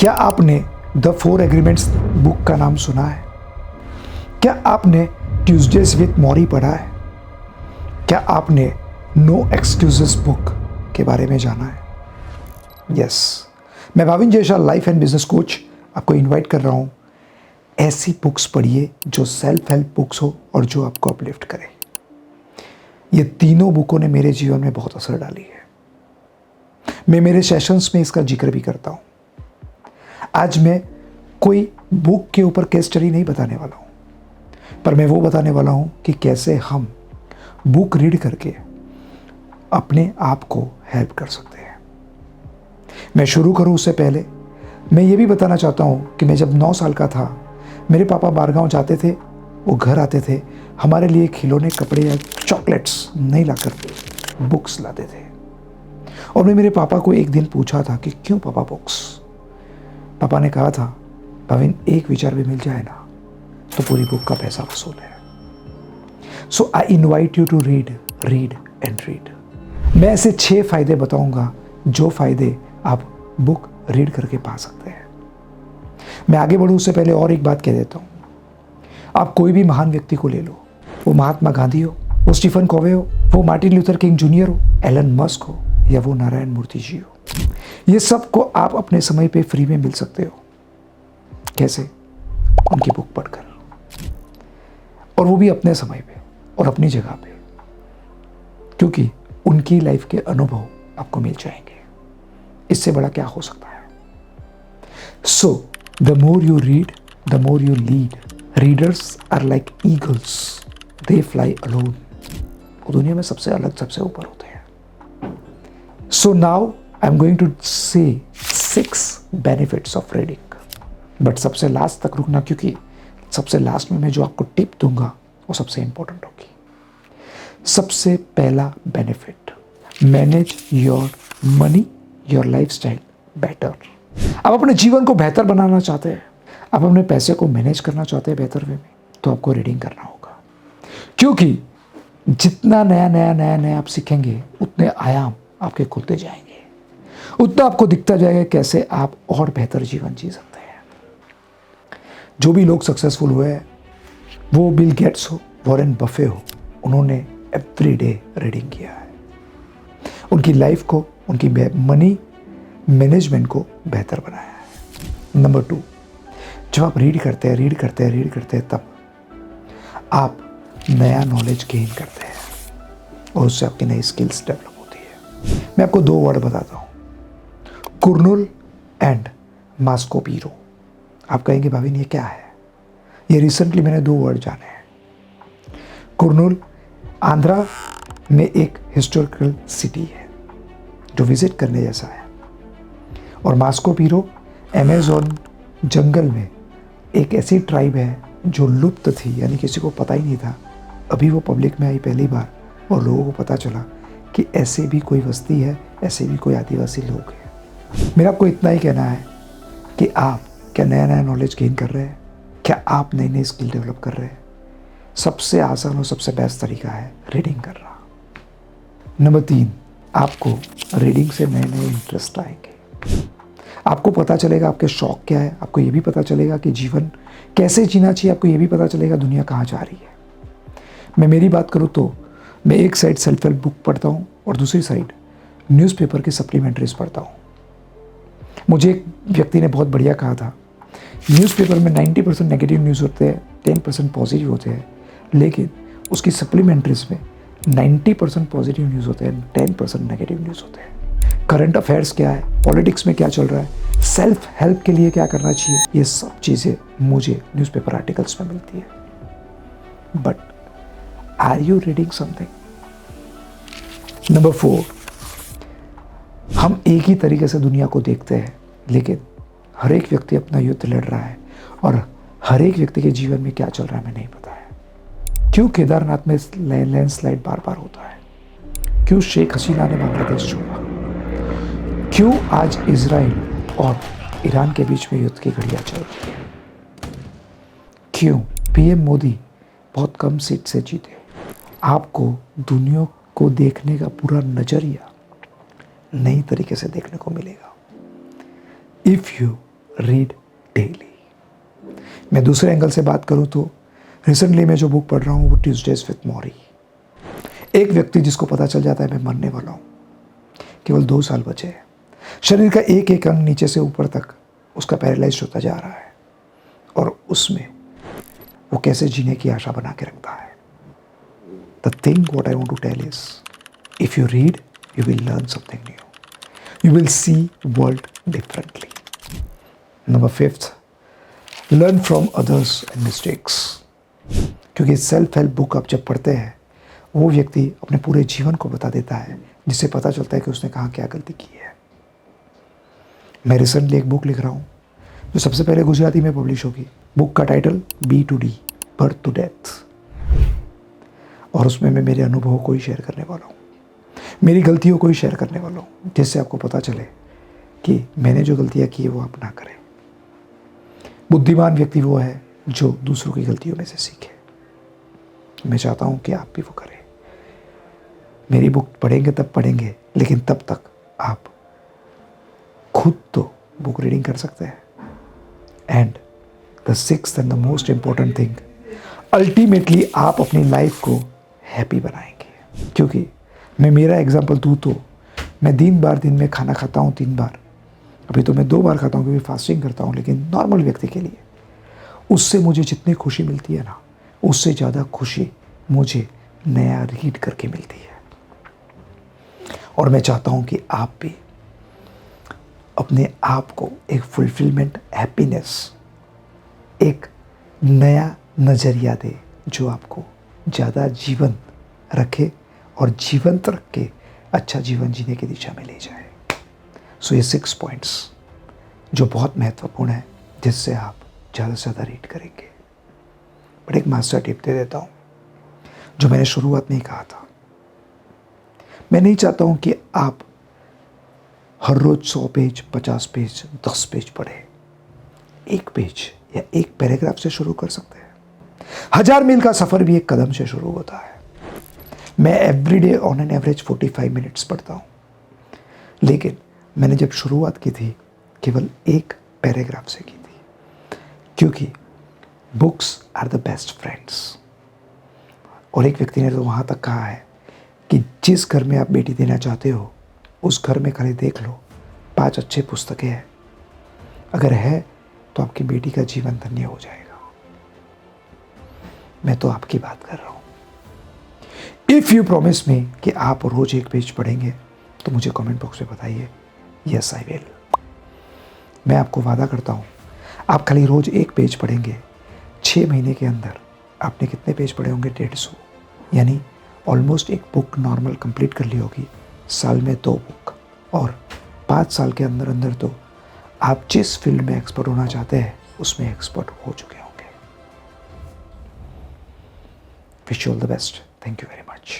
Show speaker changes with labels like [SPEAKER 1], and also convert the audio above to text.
[SPEAKER 1] क्या आपने the 4 agreements book का नाम सुना है? क्या आपने ट्यूसडेज विथ मॉरी पढ़ा है? क्या आपने नो एक्सक्यूजेस बुक के बारे में जाना है? यस, मैं Bhavin Jaishal life and business coach आपको इनवाइट कर रहा हूँ। ऐसी बुक्स पढ़िए जो सेल्फ हेल्प बुक्स हो और जो आपको अपलिफ्ट करे। ये तीनों बुकों ने मेरे जीवन में बहुत असर डाली है। मैं मेरे सेशंस में इसका जिक्र भी करता हूँ। आज मैं कोई बुक के ऊपर केस स्टडी नहीं बताने वाला हूँ, पर मैं वो बताने वाला हूँ कि कैसे हम बुक रीड करके अपने आप को हेल्प कर सकते हैं। मैं शुरू करूँ उससे पहले मैं ये भी बताना चाहता हूँ कि मैं जब 9 साल का था, मेरे पापा बारगांव जाते थे, वो घर आते थे, हमारे लिए खिलौने, कपड़े या चॉकलेट्स नहीं लाकर बुक्स लाते थे। और मैं मेरे पापा को एक दिन पूछा था कि क्यों पापा बुक्स? पापा ने कहा था, भाविन एक विचार भी मिल जाए ना तो पूरी बुक का पैसा वसूल है। So I invite you to read and read. मैं ऐसे 6 फायदे बताऊंगा जो फायदे आप बुक रीड करके पा सकते हैं। मैं आगे बढ़ूं उससे पहले और एक बात कह देता हूं। आप कोई भी महान व्यक्ति को ले लो, वो महात्मा गांधी हो, वो स्टीफन कोवे हो, वो मार्टिन लूथर किंग जूनियर हो, एलन मस्क हो, या वो नारायण मूर्ति जी हो, ये सब को आप अपने समय पे फ्री में मिल सकते हो। कैसे? उनकी बुक पढ़कर, और वो भी अपने समय पे और अपनी जगह पे, क्योंकि उनकी लाइफ के अनुभव आपको मिल जाएंगे। इससे बड़ा क्या हो सकता है? So the more you read, the more you lead. Readers are like eagles, they fly alone. वो दुनिया में सबसे अलग, सबसे ऊपर होते हैं। So now I am going to say 6 benefits of reading. But सबसे लास्ट तक रुकना, क्योंकि सबसे लास्ट में मैं जो आपको टिप दूंगा वो सबसे इंपॉर्टेंट होगी। सबसे पहला benefit, manage your money, your lifestyle better. आप अपने जीवन को बेहतर बनाना चाहते हैं, आप अपने पैसे को मैनेज करना चाहते हैं बेहतर वे में, तो आपको रीडिंग करना होगा। क्योंकि जितना नया आप सीखेंगे, उतने आयाम आपके खुलते जाएंगे, उतना आपको दिखता जाएगा कैसे आप और बेहतर जीवन जी सकते हैं। जो भी लोग सक्सेसफुल हुए हैं, वो बिल गेट्स हो, वॉरेन बफे हो, उन्होंने एवरी डे रीडिंग किया है। उनकी लाइफ को, उनकी मनी मैनेजमेंट को बेहतर बनाया है। नंबर 2, जब आप रीड करते हैं तब आप नया नॉलेज गेन करते हैं और उससे आपकी नई स्किल्स डेवलप होती है। मैं आपको 2 वर्ड बताता हूँ, कुर्नूल एंड मास्को पीरो। आप कहेंगे भाविन ये क्या है? ये रिसेंटली मैंने 2 वर्ड जाने हैं। कुर्नूल आंध्रा में एक हिस्टोरिकल सिटी है जो विजिट करने जैसा है, और मास्को पीरो अमेज़न जंगल में एक ऐसी ट्राइब है जो लुप्त थी, यानी किसी को पता ही नहीं था। अभी वो पब्लिक में आई पहली बार और लोगों को पता चला कि ऐसे भी कोई बस्ती है, ऐसे भी कोई आदिवासी लोग हैं। मेरा आपको इतना ही कहना है कि आप क्या नया नॉलेज गेन कर रहे हैं? क्या आप नई स्किल डेवलप कर रहे हैं? सबसे आसान और सबसे बेस्ट तरीका है रीडिंग करना। नंबर 3, आपको रीडिंग से नए इंटरेस्ट आएंगे। आपको पता चलेगा आपके शौक क्या है, आपको ये भी पता चलेगा कि जीवन कैसे जीना चाहिए, आपको ये भी पता चलेगा दुनिया कहाँ जा रही है। मैं मेरी बात करूँ तो मैं एक साइड सेल्फ हेल्प बुक पढ़ता हूँ और दूसरी साइड न्यूज़पेपर के सप्लीमेंट्रीज पढ़ता हूँ। मुझे एक व्यक्ति ने बहुत बढ़िया कहा था, न्यूज़पेपर में 90% नेगेटिव न्यूज़ होते हैं, 10% पॉजिटिव होते हैं, लेकिन उसकी सप्लीमेंट्रीज में 90% पॉजिटिव न्यूज़ होते हैं, 10% नेगेटिव न्यूज़ होते हैं। करंट अफेयर्स क्या है, पॉलिटिक्स में क्या चल रहा है, सेल्फ हेल्प के लिए क्या करना चाहिए, ये सब चीज़ें मुझे न्यूज़पेपर आर्टिकल्स में मिलती है। But are you reading something? Number 4, हम एक ही तरीके से दुनिया को देखते हैं, लेकिन हर एक व्यक्ति अपना युद्ध लड़ रहा है और हर एक व्यक्ति के जीवन में क्या चल रहा है हमें नहीं पता है। क्यों केदारनाथ में लैंडस्लाइड बार होता है? क्यों शेख हसीना ने बांग्लादेश छोड़ा? क्यों आज इजराइल और ईरान के बीच में युद्ध की घड़ियां चल रही है? क्यों पीएम मोदी बहुत कम सीट से जीते? आपको दुनिया को देखने का पूरा नजरिया नई तरीके से देखने को मिलेगा। If you read daily. मैं दूसरे एंगल से बात करूं तो रिसेंटली मैं जो बुक पढ़ रहा हूं वो ट्यूसडेज विथ मॉरी। एक व्यक्ति जिसको पता चल जाता है मैं मरने वाला हूं, केवल 2 साल बचे हैं, शरीर का एक एक अंग नीचे से ऊपर तक उसका पैरालाइज होता जा रहा है, और उसमें वो कैसे जीने की आशा बना के रखता है। The thing what I want to tell is, if you read you will learn something new, you will see world differently. Number 5, learn from others and mistakes. क्योंकि सेल्फ हेल्प बुक आप जब पढ़ते हैं वो व्यक्ति अपने पूरे जीवन को बता देता है, जिससे पता चलता है कि उसने कहाँ क्या गलती की है। मैं रिसेंटली एक बुक लिख रहा हूँ जो सबसे पहले गुजराती में पब्लिश होगी। बुक का title B2D, birth to death, और उसमें मैं मेरे अनुभवों को ही शेयर करने वाला हूँ, मेरी गलतियों को ही शेयर करने वाला हूँ, जिससे आपको पता चले कि मैंने जो गलतियाँ की है वो आप ना करें। बुद्धिमान व्यक्ति वो है जो दूसरों की गलतियों में से सीखे। मैं चाहता हूँ कि आप भी वो करें। मेरी बुक पढ़ेंगे तब पढ़ेंगे, लेकिन तब तक आप खुद तो बुक रीडिंग कर सकते हैं। And the 6th and the most important thing, ultimately आप अपनी लाइफ को हैप्पी बनाएंगे। क्योंकि मैं मेरा एग्जाम्पल दूँ तो मैं दिन में खाना खाता हूँ 3 बार, अभी तो मैं 2 बार खाता हूँ क्योंकि फास्टिंग करता हूँ, लेकिन नॉर्मल व्यक्ति के लिए उससे मुझे जितनी खुशी मिलती है ना, उससे ज़्यादा खुशी मुझे नया रीड करके मिलती है। और मैं चाहता हूँ कि आप भी अपने आप को एक फुलफिलमेंट, हैप्पीनेस, एक नया नज़रिया दे जो आपको ज़्यादा जीवंत रखे और जीवंत रख के अच्छा जीवन जीने की दिशा में ले जाए। सो ये 6 पॉइंट्स जो बहुत महत्वपूर्ण है, जिससे आप ज़्यादा से ज़्यादा रीड करेंगे। बट एक मास्टर टिप दे देता हूँ जो मैंने शुरुआत में ही कहा था। मैं नहीं चाहता हूँ कि आप हर रोज 100 पेज, 50 पेज, 10 पेज पढ़े। 1 पेज या 1 पैराग्राफ से शुरू कर सकते हैं। 1000 मील का सफ़र भी एक कदम से शुरू होता है। मैं everyday on an average 45 minutes पढ़ता हूँ, लेकिन मैंने जब शुरुआत की थी केवल 1 पैराग्राफ से की थी, क्योंकि books are the best friends. और एक व्यक्ति ने तो वहाँ तक कहा है कि जिस घर में आप बेटी देना चाहते हो उस घर में खाली देख लो 5 अच्छे पुस्तकें हैं, अगर है तो आपकी बेटी का जीवन धन्य हो जाएगा। मैं तो आपकी बात कर रहा हूँ। इफ़ यू प्रॉमिस मी कि आप रोज 1 पेज पढ़ेंगे तो मुझे कमेंट बॉक्स में बताइए, यस आई विल। मैं आपको वादा करता हूँ, आप खाली रोज 1 पेज पढ़ेंगे, 6 महीने के अंदर आपने कितने पेज पढ़े होंगे? 150, यानी ऑलमोस्ट एक बुक नॉर्मल कंप्लीट कर ली होगी। साल में 2 बुक, और 5 साल के अंदर अंदर तो आप जिस फील्ड में एक्सपर्ट होना चाहते हैं उसमें एक्सपर्ट हो चुके होंगे। Wish you all the best. Thank you very much.